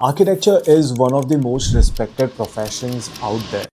Architecture is one of the most respected professions out there.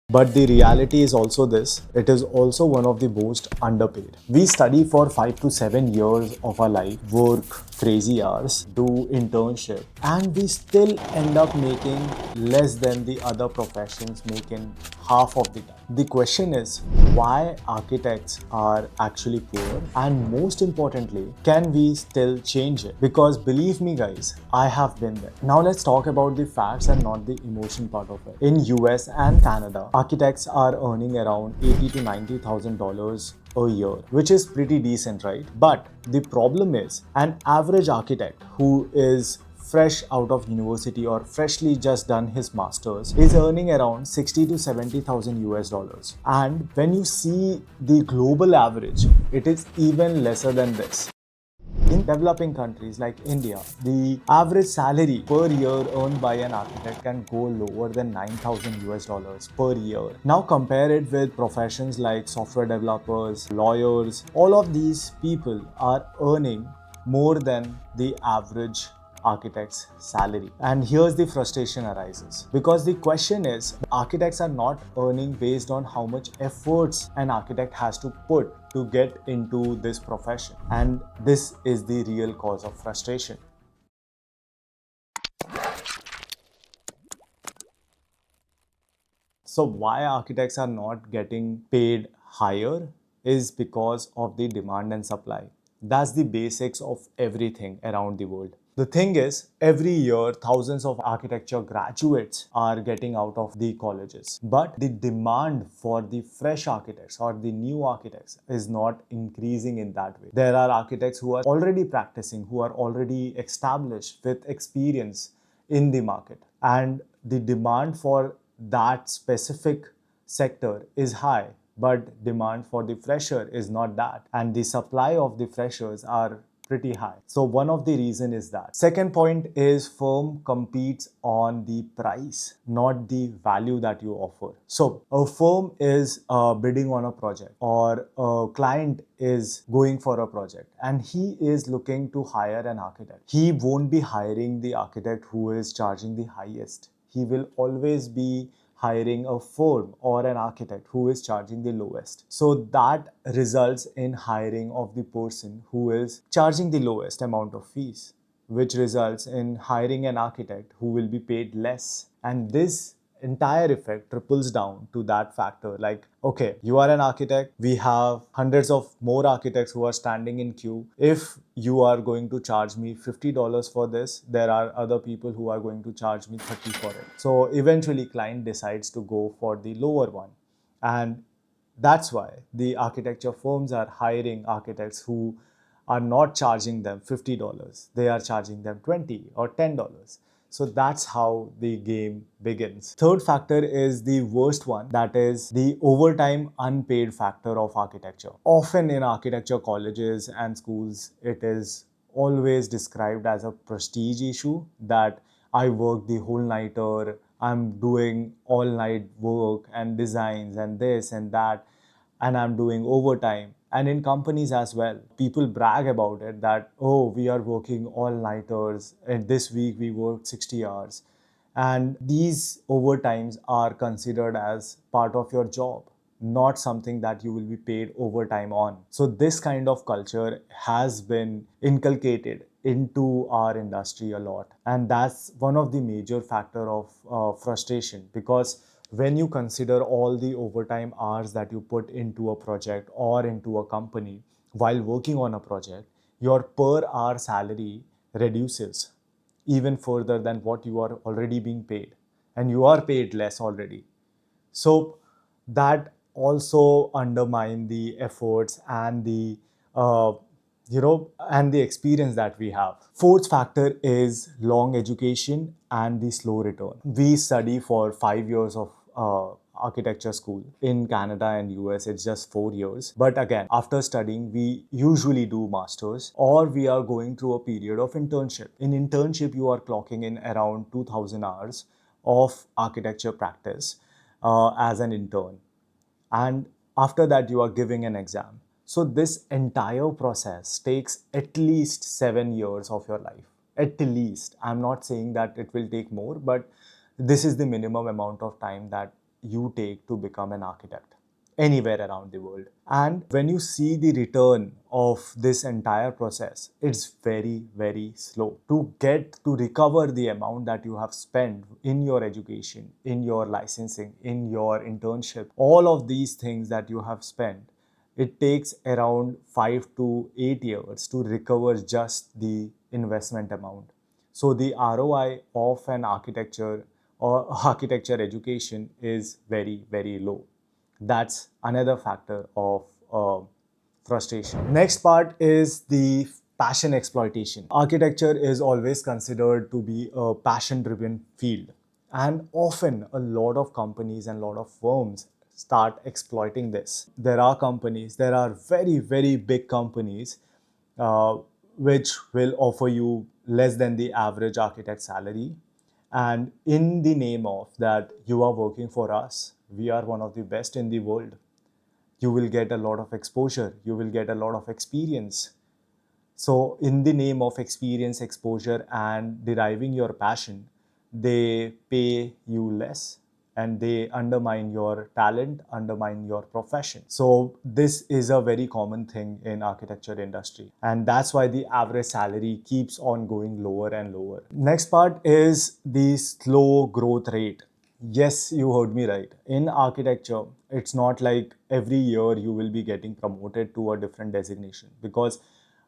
But the reality is also this, it is also one of the most underpaid. We study for 5 to 7 years of our life, work crazy hours, do internship, and we still end up making less than the other professions make in half of the time. The question is why architects are actually poor, and most importantly, can we still change it? Because believe me guys, I have been there. Now let's talk about the facts and not the emotion part of it. In US and Canada, architects are earning around $80 to $90,000 a year, which is pretty decent, right? But the problem is an average architect who is fresh out of university or freshly just done his masters is earning around 60 to 70,000 US dollars. And when you see the global average, it is even lesser than this. In developing countries like India, the average salary per year earned by an architect can go lower than 9,000 US dollars per year. Now compare it with professions like software developers, lawyers. All of these people are earning more than the average architect's salary. And here's the frustration arises because the question is architects are not earning based on how much efforts an architect has to put to get into this profession, and this is the real cause of frustration. So why architects are not getting paid higher is because of the demand and supply. That's the basics of everything around the world. The thing is, every year thousands of architecture graduates are getting out of the colleges. But the demand for the fresh architects or the new architects is not increasing in that way. There are architects who are already practicing, who are already established with experience in the market. And the demand for that specific sector is high, but demand for the fresher is not that, and the supply of the freshers are pretty high. So one of the reason is that. Second point is firm competes on the price, not the value that you offer. So a firm is bidding on a project, or a client is going for a project and he is looking to hire an architect. He won't be hiring the architect who is charging the highest. He will always be hiring a firm or an architect who is charging the lowest. So that results in hiring of the person who is charging the lowest amount of fees, which results in hiring an architect who will be paid less. And this entire effect trickles down to that factor, like, okay, you are an architect, we have hundreds of more architects who are standing in queue. If you are going to charge me $50 for this, there are other people who are going to charge me 30 for it. So eventually client decides to go for the lower one, and that's why the architecture firms are hiring architects who are not charging them $50. They are charging them $20 or $10. So that's how the game begins. Third factor is the worst one, that is the overtime unpaid factor of architecture. Often in architecture colleges and schools, it is always described as a prestige issue that I work the whole nighter, I'm doing all night work and designs and this and that, and I'm doing overtime. And in companies as well, people brag about it that, oh, we are working all nighters and this week we worked 60 hours. And these overtimes are considered as part of your job, not something that you will be paid overtime on. So this kind of culture has been inculcated into our industry a lot, and that's one of the major factor of frustration, because when you consider all the overtime hours that you put into a project or into a company while working on a project, your per hour salary reduces even further than what you are already being paid, and you are paid less already. So that also undermine the efforts and the uh, and the experience that we have. Fourth factor is long education and the slow return. We study for 5 years of architecture school. In Canada and US, it's just 4 years. But again, after studying, we usually do masters, or we are going through a period of internship. In internship, you are clocking in around 2,000 hours of architecture practice as an intern. And after that, you are giving an exam. So this entire process takes at least 7 years of your life. at least. I'm not saying that it will take more, but this is the minimum amount of time that you take to become an architect anywhere around the world. And when you see the return of this entire process, it's very, very slow. To recover the amount that you have spent in your education, in your licensing, in your internship, all of these things that you have spent, it takes around 5 to 8 years to recover just the investment amount. So the ROI of an architecture or architecture education is very, very low. That's another factor of frustration. Next part is the passion exploitation. Architecture is always considered to be a passion driven field, and often a lot of companies and a lot of firms start exploiting this. There are very, very big companies uh, which will offer you less than the average architect salary. And in the name of that, you are working for us, we are one of the best in the world. You will get a lot of exposure, you will get a lot of experience. So, in the name of experience, exposure, and deriving your passion, they pay you less and they undermine your talent, undermine your profession. So, this is a very common thing in architecture industry, and that's why the average salary keeps on going lower and lower. Next part is the slow growth rate. Yes, you heard me right. In architecture, it's not like every year you will be getting promoted to a different designation, because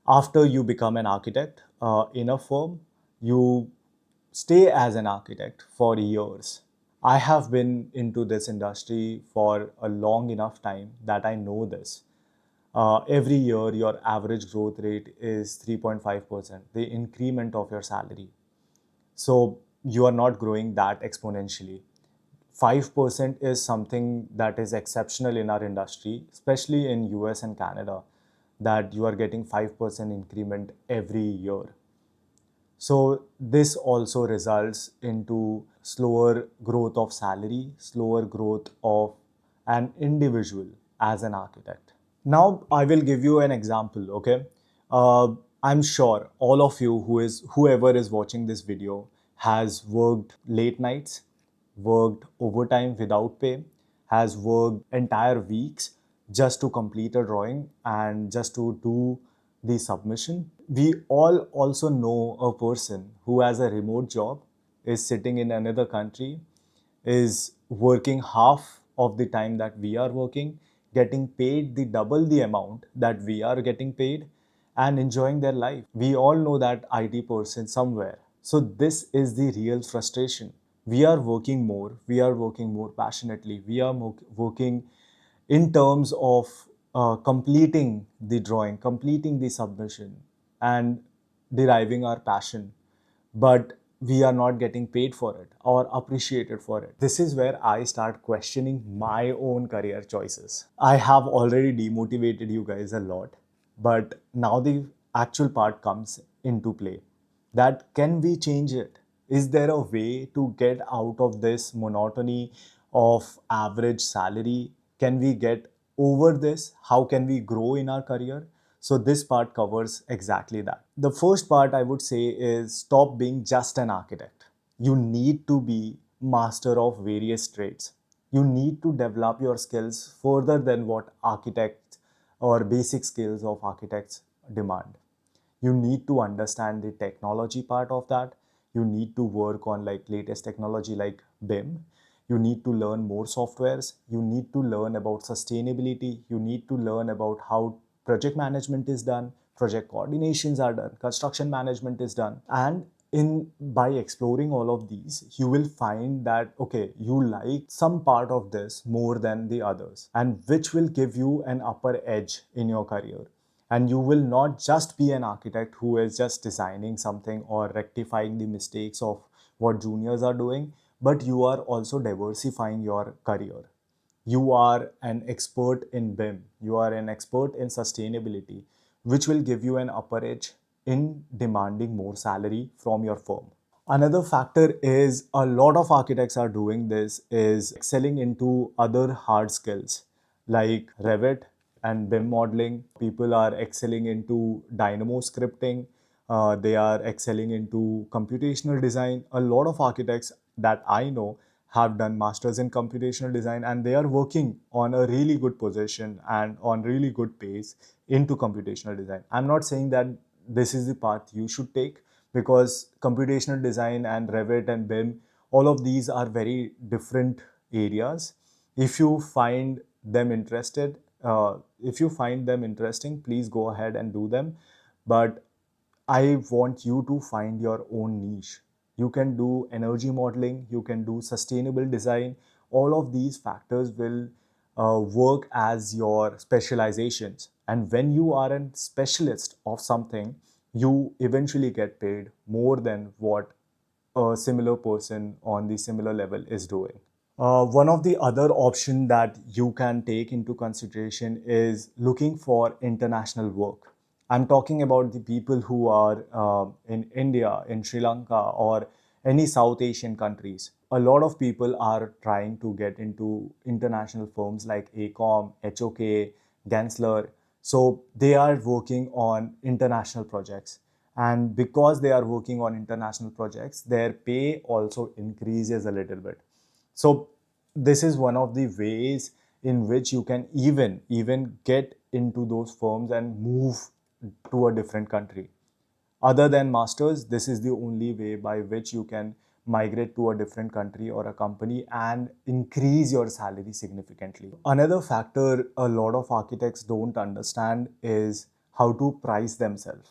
after you become an architect in a firm, you stay as an architect for years. I have been into this industry for a long enough time that I know this. Every year, your average growth rate is 3.5%, the increment of your salary. So you are not growing that exponentially. 5% is something that is exceptional in our industry, especially in US and Canada, that you are getting 5% increment every year. So this also results into slower growth of salary, slower growth of an individual as an architect. Now I will give you an example, okay? I'm sure all of you whoever is watching this video has worked late nights, worked overtime without pay, has worked entire weeks just to complete a drawing and just to do the submission. We all also know a person who has a remote job, is sitting in another country, is working half of the time that we are working, getting paid the double the amount that we are getting paid, and enjoying their life. We all know that IT person somewhere. So this is the real frustration. We are working more, we are working more passionately, we are working in terms of completing the drawing, completing the submission, and deriving our passion, but we are not getting paid for it or appreciated for it. This is where I start questioning my own career choices. I have already demotivated you guys a lot, but now the actual part comes into play. That can we change it? Is there a way to get out of this monotony of average salary? Can we get over this? How can we grow in our career? So this part covers exactly that. The first part I would say is stop being just an architect. You need to be master of various trades. You need to develop your skills further than what architects or basic skills of architects demand. You need to understand the technology part of that. You need to work on like latest technology like BIM. You need to learn more softwares. You need to learn about sustainability. You need to learn about how project management is done, project coordinations are done, construction management is done. And in by exploring all of these, you will find that okay, you like some part of this more than the others, and which will give you an upper edge in your career. And you will not just be an architect who is just designing something or rectifying the mistakes of what juniors are doing, but you are also diversifying your career. You are an expert in BIM, you are an expert in sustainability, which will give you an upper edge in demanding more salary from your firm. Another factor is a lot of architects are doing this is excelling into other hard skills like Revit and BIM modeling. People are excelling into Dynamo scripting. They are excelling into computational design. A lot of architects that I know have done masters in computational design, and they are working on a really good position and on really good pace into computational design. I'm not saying that this is the path you should take, because computational design and Revit and BIM, all of these are very different areas. If you find them interested, if you find them interesting, please go ahead and do them. But I want you to find your own niche. You can do energy modeling, you can do sustainable design. All of these factors will work as your specializations. And when you are a specialist of something, you eventually get paid more than what a similar person on the similar level is doing. One of the other option that you can take into consideration is looking for international work. I'm talking about the people who are in India, in Sri Lanka, or any South Asian countries. A lot of people are trying to get into international firms like ACOM, HOK, Gensler. So they are working on international projects. And because they are working on international projects, their pay also increases a little bit. So this is one of the ways in which you can even get into those firms and move to a different country. Other than masters, this is the only way by which you can migrate to a different country or a company and increase your salary significantly. Another factor a lot of architects don't understand is how to price themselves.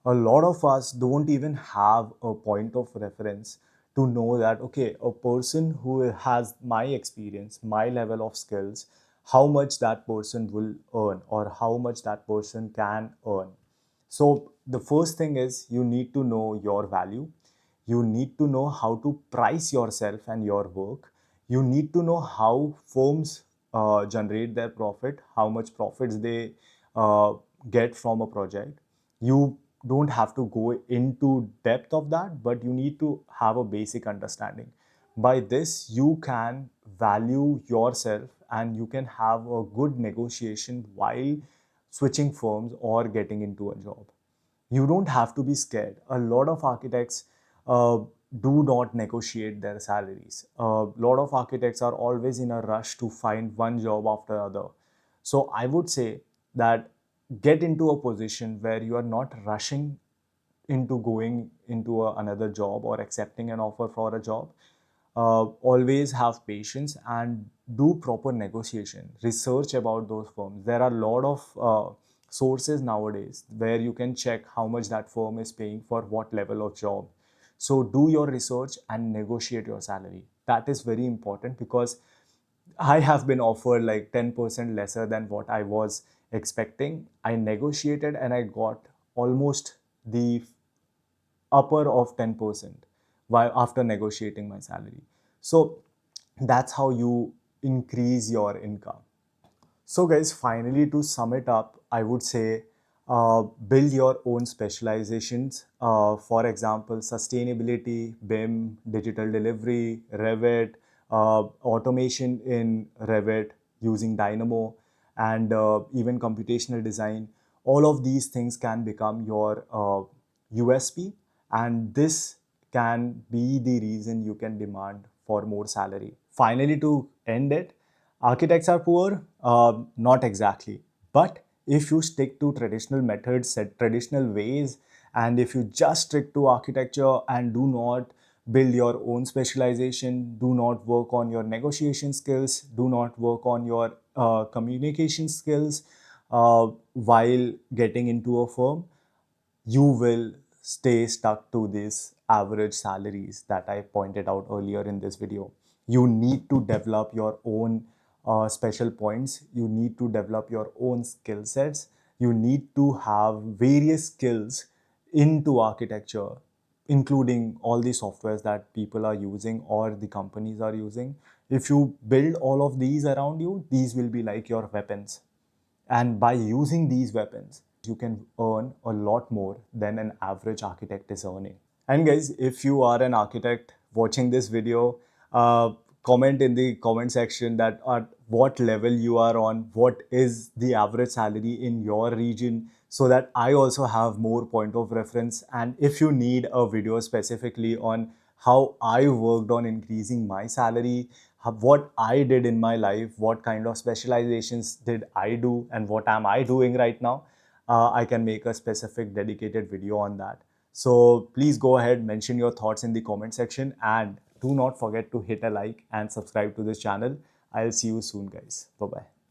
A lot of us don't even have a point of reference to know that, okay, a person who has my experience, my level of skills, how much that person will earn or how much that person can earn. So the first thing is you need to know your value. You need to know how to price yourself and your work. You need to know how firms generate their profit, how much profits they uh, get from a project. You don't have to go into depth of that, but you need to have a basic understanding. By this, you can value yourself and you can have a good negotiation while switching firms or getting into a job. You don't have to be scared. A lot of architects uh, do not negotiate their salaries. A lot of architects are always in a rush to find one job after another. So I would say that get into a position where you are not rushing into going into another job or accepting an offer for a job. Always have patience and do proper negotiation. Research about those firms. There are a lot of sources nowadays where you can check how much that firm is paying for what level of job. So do your research and negotiate your salary. That is very important, because I have been offered like 10% lesser than what I was expecting. I negotiated and I got almost the upper of 10% while after negotiating my salary. So that's how you increase your income. So, guys, finally, to sum it up, I would say build your own specializations. For example, sustainability, BIM, digital delivery, Revit, automation in Revit using Dynamo, and even computational design. All of these things can become your USP, and this can be the reason you can demand for more salary. Finally, to end it, architects are poor? Not exactly. But if you stick to traditional methods, set traditional ways, and if you just stick to architecture and do not build your own specialization, do not work on your negotiation skills, do not work on your communication skills while getting into a firm, you will stay stuck to these average salaries that I pointed out earlier in this video. You need to develop your own special points. You need to develop your own skill sets. You need to have various skills into architecture, including all the softwares that people are using or the companies are using. If you build all of these around you, these will be like your weapons. And by using these weapons, you can earn a lot more than an average architect is earning. And guys, if you are an architect watching this video, comment in the comment section that at what level you are on, what is the average salary in your region, so that I also have more point of reference. And if you need a video specifically on how I worked on increasing my salary, what I did in my life, what kind of specializations did I do, and what am I doing right now, I can make a specific dedicated video on that. So please go ahead, mention your thoughts in the comment section, and do not forget to hit a like and subscribe to this channel. I'll see you soon, guys. Bye bye.